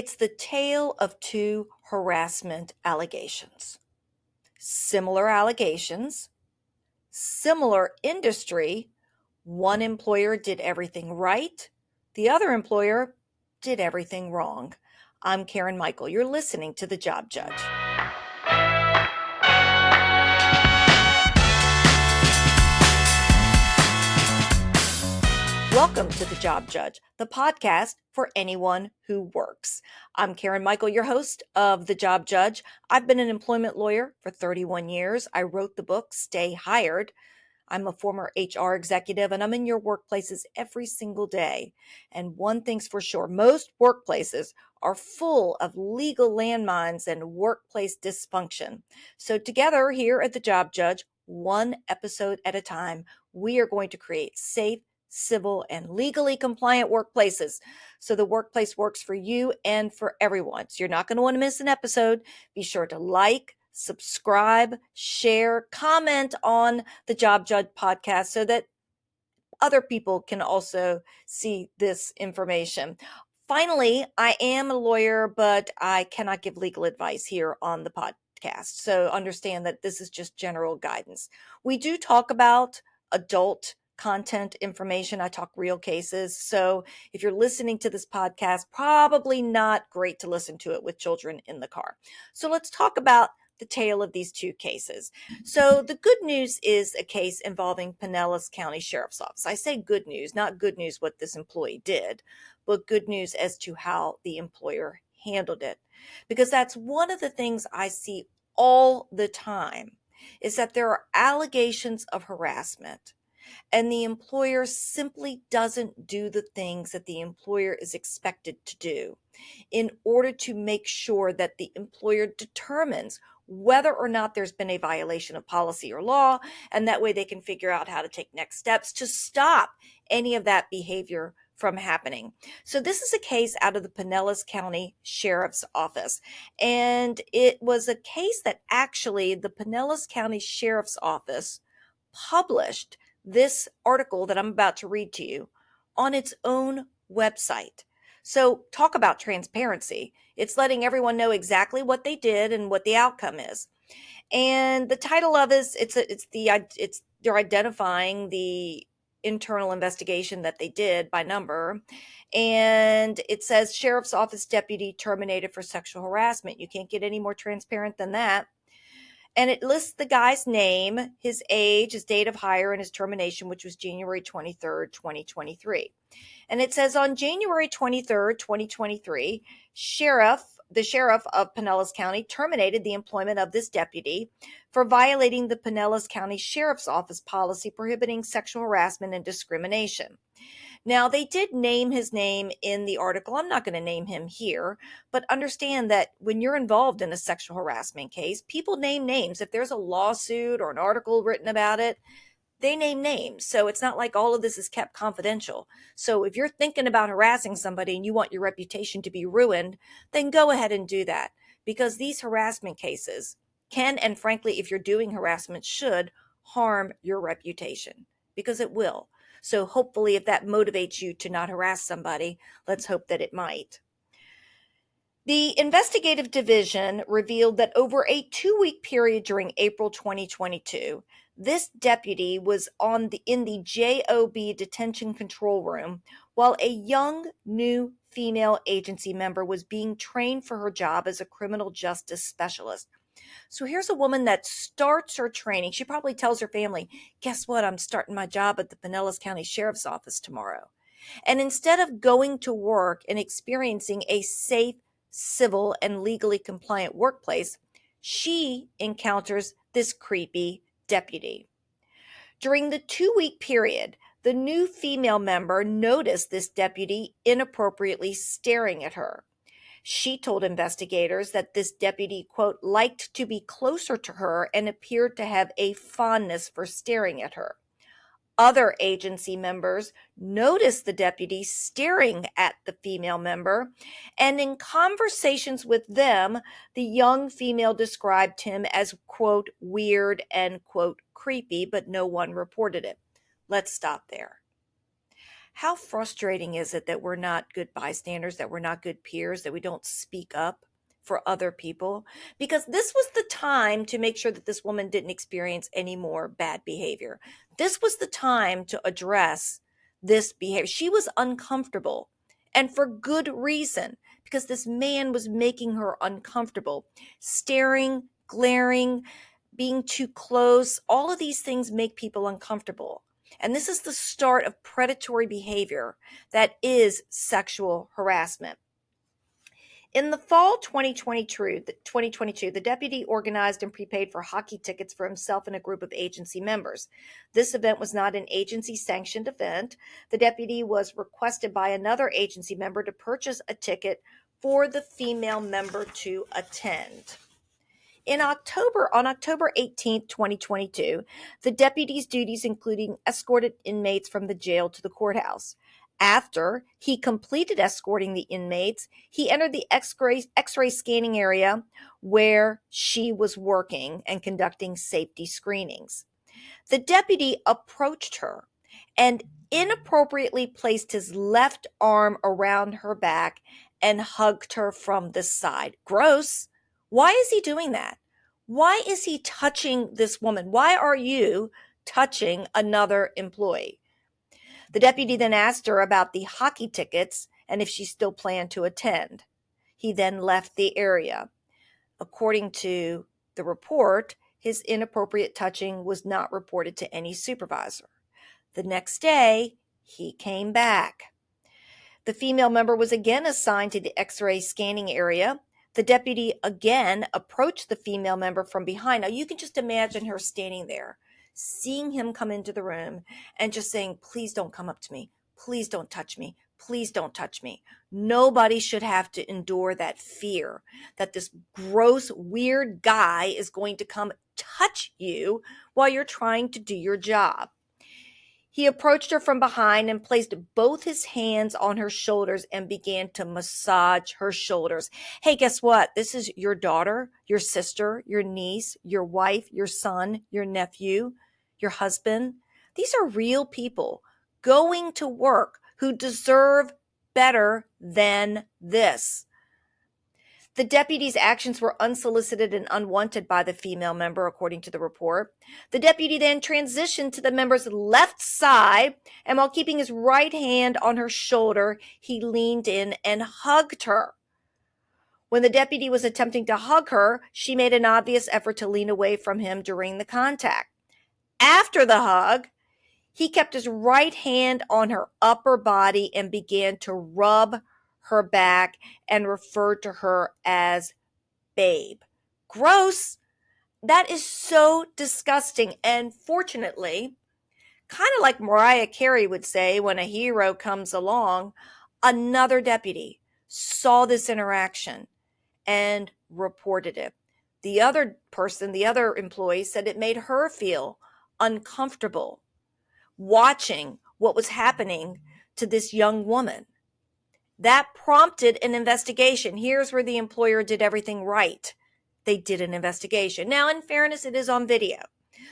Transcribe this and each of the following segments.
It's the tale of two harassment allegations. Similar allegations, similar industry. One employer did everything right, the other employer did everything wrong. I'm Karen Michael. You're listening to The Job Judge. Welcome to The Job Judge, the podcast for anyone who works. I'm Karen Michael, your host of The Job Judge. I've been an employment lawyer for 31 years. I wrote the book, Stay Hired. I'm a former HR executive, and I'm in your workplaces every single day. And one thing's for sure, most workplaces are full of legal landmines and workplace dysfunction. So together here at The Job Judge, one episode at a time, we are going to create safe, civil, and legally compliant workplaces so the workplace works for you and for everyone. So you're not going to want to miss an episode. Be sure to like, subscribe, share, comment on the Job Judge podcast so that other people can also see this information. Finally, I am a lawyer, but I cannot give legal advice here on the podcast. So understand that this is just general guidance. We do talk about adult content information. I talk real cases. So if you're listening to this podcast, probably not great to listen to it with children in the car. So let's talk about the tale of these two cases. So the good news is a case involving Pinellas County Sheriff's Office. I say good news, not good news what this employee did, but good news as to how the employer handled it. Because that's one of the things I see all the time is that there are allegations of harassment and the employer simply doesn't do the things that the employer is expected to do in order to make sure that the employer determines whether or not there's been a violation of policy or law, and that way they can figure out how to take next steps to stop any of that behavior from happening. So this is a case out of the Pinellas County Sheriff's Office, and it was a case that actually the Pinellas County Sheriff's Office published this article that I'm about to read to you on its own website. So talk about transparency. It's letting everyone know exactly what they did and what the outcome is. And the title of it is they're identifying the internal investigation that they did by number. And it says Sheriff's Office deputy terminated for sexual harassment. You can't get any more transparent than that. And it lists the guy's name, his age, his date of hire, and his termination, which was January 23rd, 2023. And it says on January 23rd, 2023, the sheriff of Pinellas County terminated the employment of this deputy for violating the Pinellas County Sheriff's Office policy prohibiting sexual harassment and discrimination. Now, they did name his name in the article. I'm not going to name him here, but understand that when you're involved in a sexual harassment case, people name names. If there's a lawsuit or an article written about it, they name names. So it's not like all of this is kept confidential. So if you're thinking about harassing somebody and you want your reputation to be ruined, then go ahead and do that, because these harassment cases can, and frankly, if you're doing harassment, should harm your reputation, because it will. So hopefully if that motivates you to not harass somebody, let's hope that it might. The investigative division revealed that over a 2-week period during April 2022, this deputy was in the JOB detention control room while a young new female agency member was being trained for her job as a criminal justice specialist. So here's a woman that starts her training. She probably tells her family, guess what? I'm starting my job at the Pinellas County Sheriff's Office tomorrow. And instead of going to work and experiencing a safe, civil, and legally compliant workplace, she encounters this creepy deputy. During the 2-week period, the new female member noticed this deputy inappropriately staring at her. She told investigators that this deputy, quote, liked to be closer to her and appeared to have a fondness for staring at her. Other agency members noticed the deputy staring at the female member, and in conversations with them, the young female described him as, quote, weird and, quote, creepy, but no one reported it. Let's stop there. How frustrating is it that we're not good bystanders, that we're not good peers, that we don't speak up for other people? Because this was the time to make sure that this woman didn't experience any more bad behavior. This was the time to address this behavior. She was uncomfortable, and for good reason, because this man was making her uncomfortable, staring, glaring, being too close. All of these things make people uncomfortable. And this is the start of predatory behavior that is sexual harassment. In the fall 2022, the deputy organized and prepaid for hockey tickets for himself and a group of agency members. This event was not an agency-sanctioned event. The deputy was requested by another agency member to purchase a ticket for the female member to attend. On October 18th, 2022, the deputy's duties including escorted inmates from the jail to the courthouse. After he completed escorting the inmates, he entered the X-ray scanning area where she was working and conducting safety screenings. The deputy approached her and inappropriately placed his left arm around her back and hugged her from the side. Gross. Why is he doing that? Why is he touching this woman? Why are you touching another employee? The deputy then asked her about the hockey tickets and if she still planned to attend. He then left the area. According to the report, his inappropriate touching was not reported to any supervisor. The next day, he came back. The female member was again assigned to the X-ray scanning area. The deputy again approached the female member from behind. Now, you can just imagine her standing there, seeing him come into the room and just saying, please don't come up to me. Please don't touch me. Please don't touch me. Nobody should have to endure that fear that this gross, weird guy is going to come touch you while you're trying to do your job. He approached her from behind and placed both his hands on her shoulders and began to massage her shoulders. Hey, guess what? This is your daughter, your sister, your niece, your wife, your son, your nephew, your husband. These are real people going to work who deserve better than this. The deputy's actions were unsolicited and unwanted by the female member, according to the report. The deputy then transitioned to the member's left side, and while keeping his right hand on her shoulder, he leaned in and hugged her. When the deputy was attempting to hug her, she made an obvious effort to lean away from him during the contact. After the hug, he kept his right hand on her upper body and began to rub her back and referred to her as babe. Gross. That is so disgusting. And fortunately, kind of like Mariah Carey would say when a hero comes along, another deputy saw this interaction and reported it. The other person, the other employee, said it made her feel uncomfortable watching what was happening to this young woman. That prompted an investigation. Here's where the employer did everything right. They did an investigation. Now, in fairness, it is on video.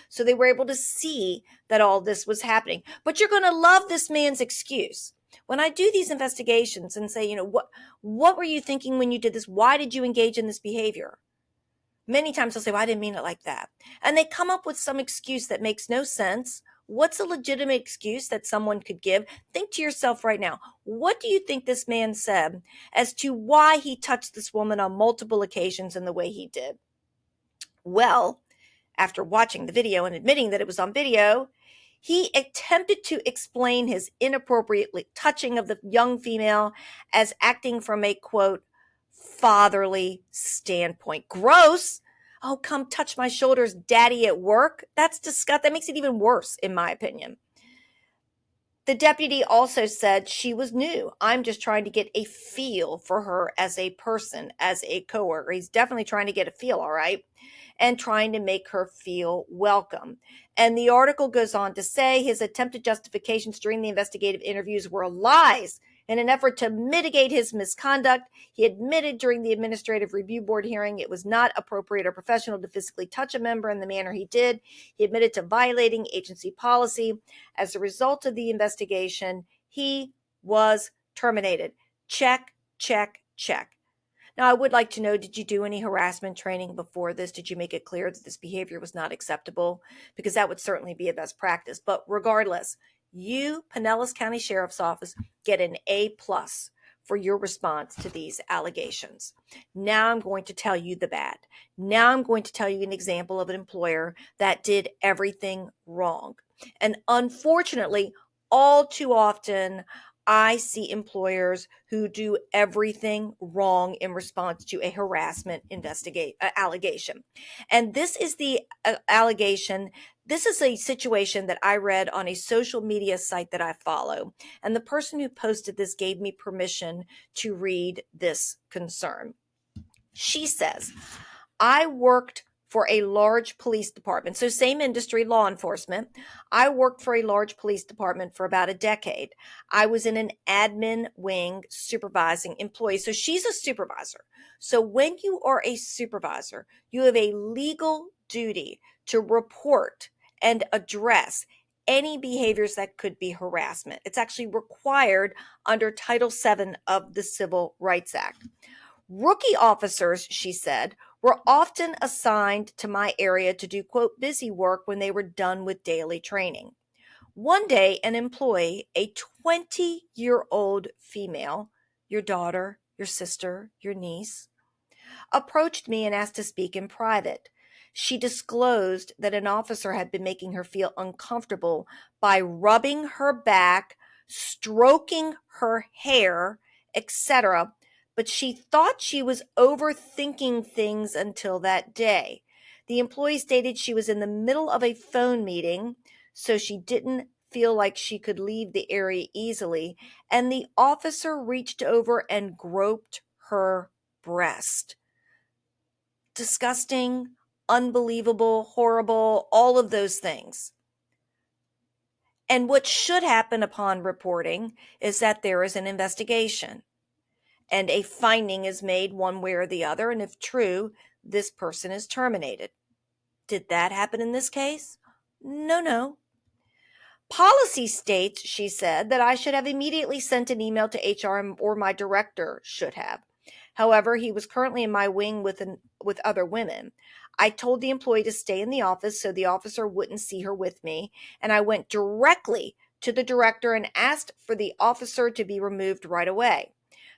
So they were able to see that all this was happening. But you're going to love this man's excuse. When I do these investigations and say, what were you thinking when you did this? Why did you engage in this behavior? Many times they'll say, well, I didn't mean it like that. And they come up with some excuse that makes no sense. What's a legitimate excuse that someone could give? Think to yourself right now, what do you think this man said as to why he touched this woman on multiple occasions in the way he did? Well, after watching the video and admitting that it was on video, he attempted to explain his inappropriate touching of the young female as acting from a, quote, fatherly standpoint. Gross. Oh, come touch my shoulders, daddy at work. That's disgusting. That makes it even worse, in my opinion. The deputy also said she was new. I'm just trying to get a feel for her as a person, as a coworker. He's definitely trying to get a feel, all right, and trying to make her feel welcome. And the article goes on to say his attempted justifications during the investigative interviews were lies. In an effort to mitigate his misconduct, he admitted during the Administrative Review Board hearing it was not appropriate or professional to physically touch a member in the manner he did. He admitted to violating agency policy. As a result of the investigation, He was terminated. Check, check, check. Now, I would like to know, did you do any harassment training before this? Did you make it clear that this behavior was not acceptable? Because that would certainly be a best practice. But regardless, you, Pinellas County Sheriff's Office, get an A plus for your response to these allegations. Now I'm going to tell you the bad. Now I'm going to tell you an example of an employer that did everything wrong. And unfortunately, all too often, I see employers who do everything wrong in response to a harassment allegation. And this is the allegation. This is a situation that I read on a social media site that I follow. And the person who posted this gave me permission to read this concern. She says, I worked for a large police department. So same industry, law enforcement. I worked for a large police department for about a decade. I was in an admin wing supervising employees. So she's a supervisor. So when you are a supervisor, you have a legal duty to report and address any behaviors that could be harassment. It's actually required under Title VII of the Civil Rights Act. Rookie officers, she said, were often assigned to my area to do, quote, busy work when they were done with daily training. One day, an employee, a 20-year-old female, your daughter, your sister, your niece, approached me and asked to speak in private. She disclosed that an officer had been making her feel uncomfortable by rubbing her back, stroking her hair, etc., but she thought she was overthinking things until that day. The employee stated she was in the middle of a phone meeting, so she didn't feel like she could leave the area easily, and the officer reached over and groped her breast. Disgusting, unbelievable, horrible, all of those things. And what should happen upon reporting is that there is an investigation and a finding is made one way or the other. And if true, this person is terminated. Did that happen in this case? No. Policy states, she said, that I should have immediately sent an email to HR or my director should have. However, he was currently in my wing with other women. I told the employee to stay in the office so the officer wouldn't see her with me, and I went directly to the director and asked for the officer to be removed right away.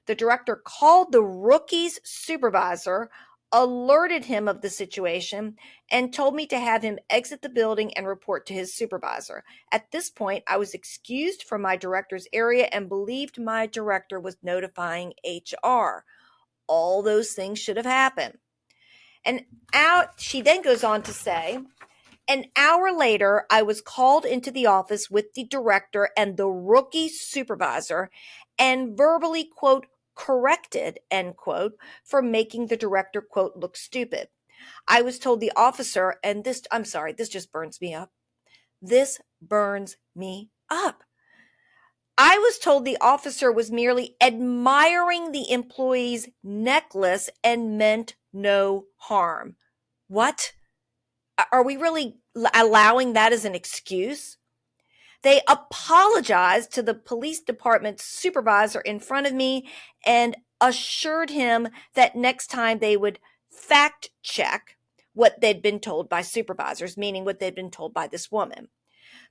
The director called the rookie's supervisor, alerted him of the situation, and told me to have him exit the building and report to his supervisor. At this point, I was excused from my director's area and believed my director was notifying HR. All those things should have happened. And she then goes on to say, an hour later, I was called into the office with the director and the rookie supervisor and verbally, quote, corrected, end quote, for making the director, quote, look stupid. I was told the officer, and this just burns me up. This burns me up. I was told the officer was merely admiring the employee's necklace and meant no harm. What? Are we really allowing that as an excuse? They apologized to the police department supervisor in front of me and assured him that next time they would fact check what they'd been told by supervisors, meaning what they'd been told by this woman.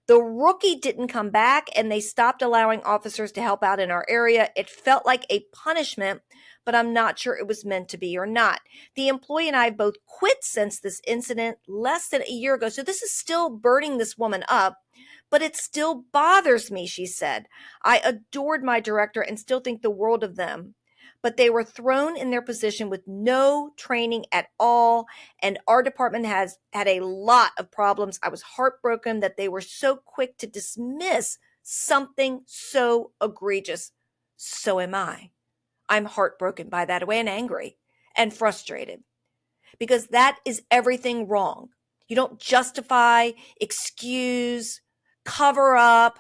The rookie didn't come back and they stopped allowing officers to help out in our area. It felt like a punishment, but I'm not sure it was meant to be or not. The employee and I both quit since this incident less than a year ago. So this is still burning this woman up, but it still bothers me, she said. I adored my director and still think the world of them, but they were thrown in their position with no training at all. And our department has had a lot of problems. I was heartbroken that they were so quick to dismiss something so egregious. So am I. I'm heartbroken by that way and angry and frustrated because that is everything wrong. You don't justify, excuse, cover up.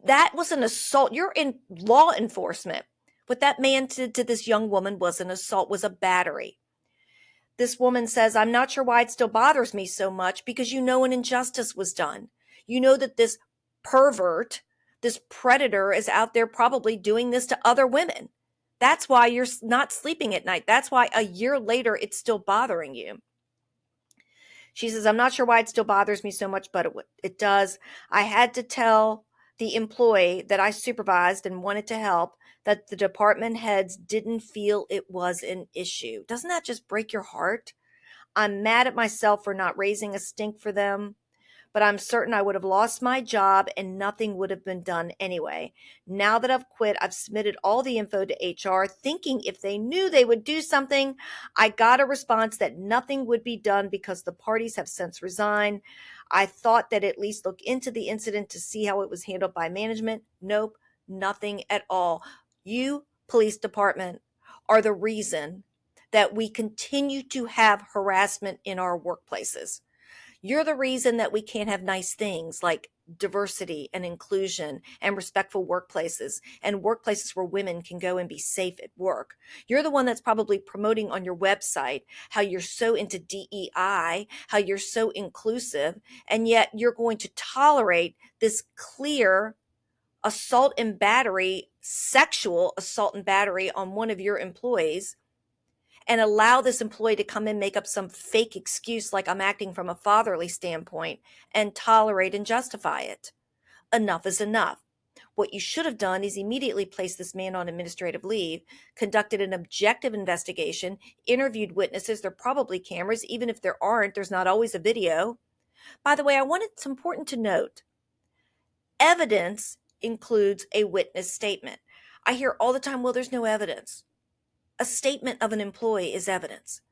That was an assault. You're in law enforcement. What that man did to this young woman was an assault, was a battery. This woman says, I'm not sure why it still bothers me so much because you know an injustice was done. You know that this pervert This predator is out there probably doing this to other women. That's why you're not sleeping at night. That's why a year later it's still bothering you. She says, I'm not sure why it still bothers me so much, but it does. I had to tell the employee that I supervised and wanted to help that the department heads didn't feel it was an issue. Doesn't that just break your heart? I'm mad at myself for not raising a stink for them, but I'm certain I would have lost my job and nothing would have been done anyway. Now that I've quit, I've submitted all the info to HR, thinking if they knew they would do something. I got a response that nothing would be done because the parties have since resigned. I thought that at least look into the incident to see how it was handled by management. Nope, nothing at all. You, police department, are the reason that we continue to have harassment in our workplaces. You're the reason that we can't have nice things like diversity and inclusion and respectful workplaces and workplaces where women can go and be safe at work. You're the one that's probably promoting on your website how you're so into DEI, how you're so inclusive, and yet you're going to tolerate this clear assault and battery, sexual assault and battery on one of your employees, and allow this employee to come and make up some fake excuse like I'm acting from a fatherly standpoint and tolerate and justify it. Enough is enough. What you should have done is immediately placed this man on administrative leave, conducted an objective investigation, interviewed witnesses. There are probably cameras. Even if there aren't, there's not always a video. By the way, it's important to note, evidence includes a witness statement. I hear all the time, well, there's no evidence. A statement of an employee is evidence.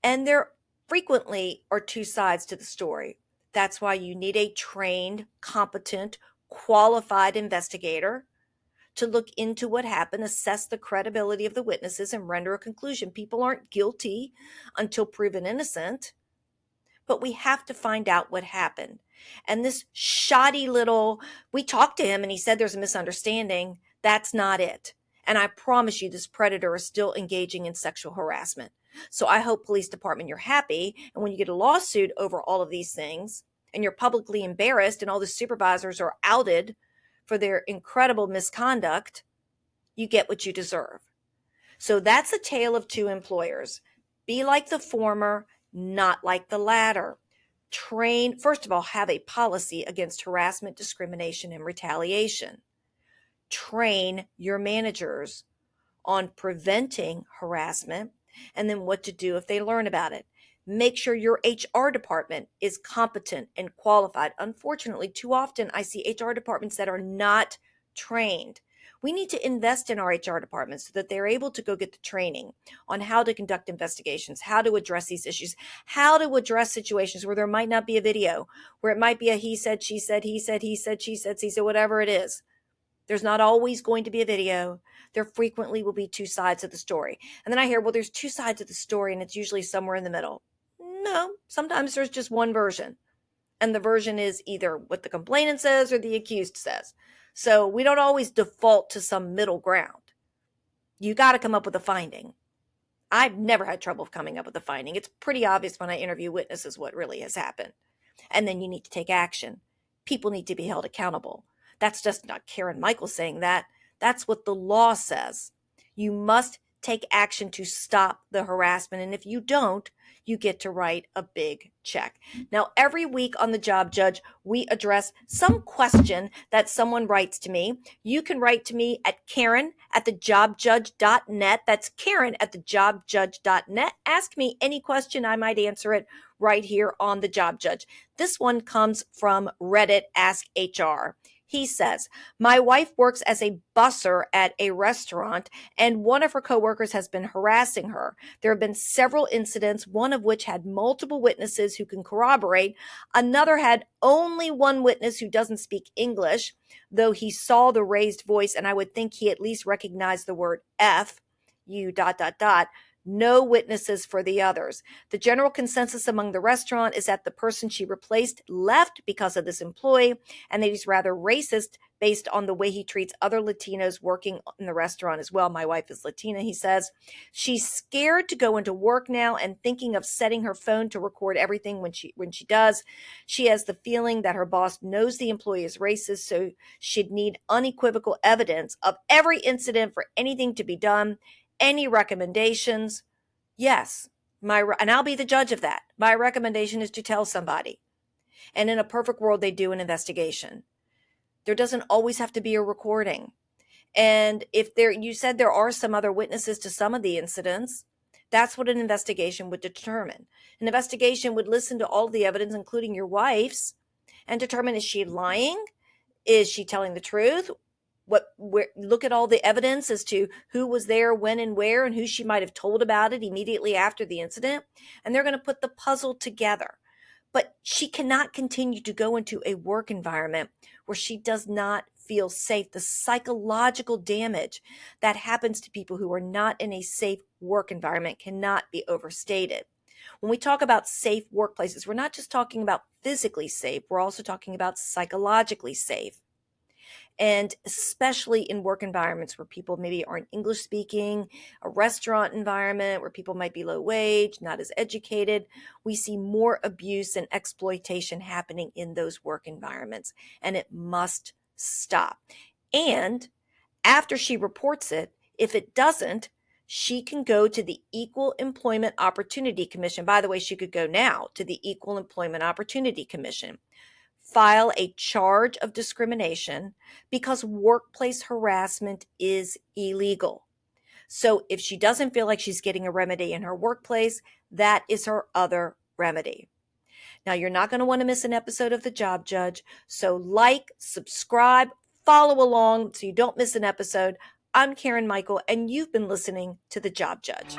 And there frequently are two sides to the story. That's why you need a trained, competent, qualified investigator to look into what happened, assess the credibility of the witnesses, and render a conclusion. People aren't guilty until proven innocent, but we have to find out what happened. And this shoddy little, we talked to him and he said there's a misunderstanding. That's not it. And I promise you, this predator is still engaging in sexual harassment. So I hope, police department, you're happy. And when you get a lawsuit over all of these things and you're publicly embarrassed and all the supervisors are outed for their incredible misconduct, you get what you deserve. So that's a tale of two employers. Be like the former, not like the latter. Train, first of all, have a policy against harassment, discrimination, and retaliation. Train your managers on preventing harassment and then what to do if they learn about it. Make sure your HR department is competent and qualified. Unfortunately, too often I see HR departments that are not trained. We need to invest in our HR departments so that they're able to go get the training on how to conduct investigations, how to address these issues, how to address situations where there might not be a video, where it might be a he said, she said, he said, he said, she said, whatever it is. There's not always going to be a video. There frequently will be two sides of the story. And then I hear, well, there's two sides of the story and it's usually somewhere in the middle. No, sometimes there's just one version. And the version is either what the complainant says or the accused says. So we don't always default to some middle ground. You got to come up with a finding. I've never had trouble coming up with a finding. It's pretty obvious when I interview witnesses what really has happened. And then you need to take action. People need to be held accountable. That's just not Karen Michael saying that. That's what the law says. You must take action to stop the harassment. And if you don't, you get to write a big check. Now, every week on The Job Judge, we address some question that someone writes to me. You can write to me at Karen@thejobjudge.net. That's Karen@thejobjudge.net. Ask me any question. I might answer it right here on The Job Judge. This one comes from Reddit Ask HR. He says, my wife works as a busser at a restaurant and one of her coworkers has been harassing her. There have been several incidents, one of which had multiple witnesses who can corroborate. Another had only one witness who doesn't speak English, though he saw the raised voice and I would think he at least recognized the word F, you ... no witnesses for the others. The general consensus among the restaurant is that the person she replaced left because of this employee, and that he's rather racist based on the way he treats other Latinos working in the restaurant as well. My wife is Latina, he says. She's scared to go into work now and thinking of setting her phone to record everything when she does. She has the feeling that her boss knows the employee is racist, so she'd need unequivocal evidence of every incident for anything to be done. Any recommendations? Yes. And I'll be the judge of that. My recommendation is to tell somebody. And in a perfect world, they do an investigation. There doesn't always have to be a recording. And if you said there are some other witnesses to some of the incidents, that's what an investigation would determine. An investigation would listen to all the evidence, including your wife's, and determine, is she lying? Is she telling the truth? Look at all the evidence as to who was there, when and where, and who she might have told about it immediately after the incident. And they're going to put the puzzle together. But she cannot continue to go into a work environment where she does not feel safe. The psychological damage that happens to people who are not in a safe work environment cannot be overstated. When we talk about safe workplaces, we're not just talking about physically safe, we're also talking about psychologically safe. And especially in work environments where people maybe aren't English speaking, a restaurant environment where people might be low wage, not as educated, we see more abuse and exploitation happening in those work environments, and it must stop. And after she reports it, if it doesn't, she can go to the Equal Employment Opportunity Commission. By the way, she could go now to the Equal Employment Opportunity Commission. File a charge of discrimination because workplace harassment is illegal. So if she doesn't feel like she's getting a remedy in her workplace, that is her other remedy. Now, you're not going to want to miss an episode of The Job Judge. So subscribe, follow along so you don't miss an episode. I'm Karen Michael, and you've been listening to The Job Judge.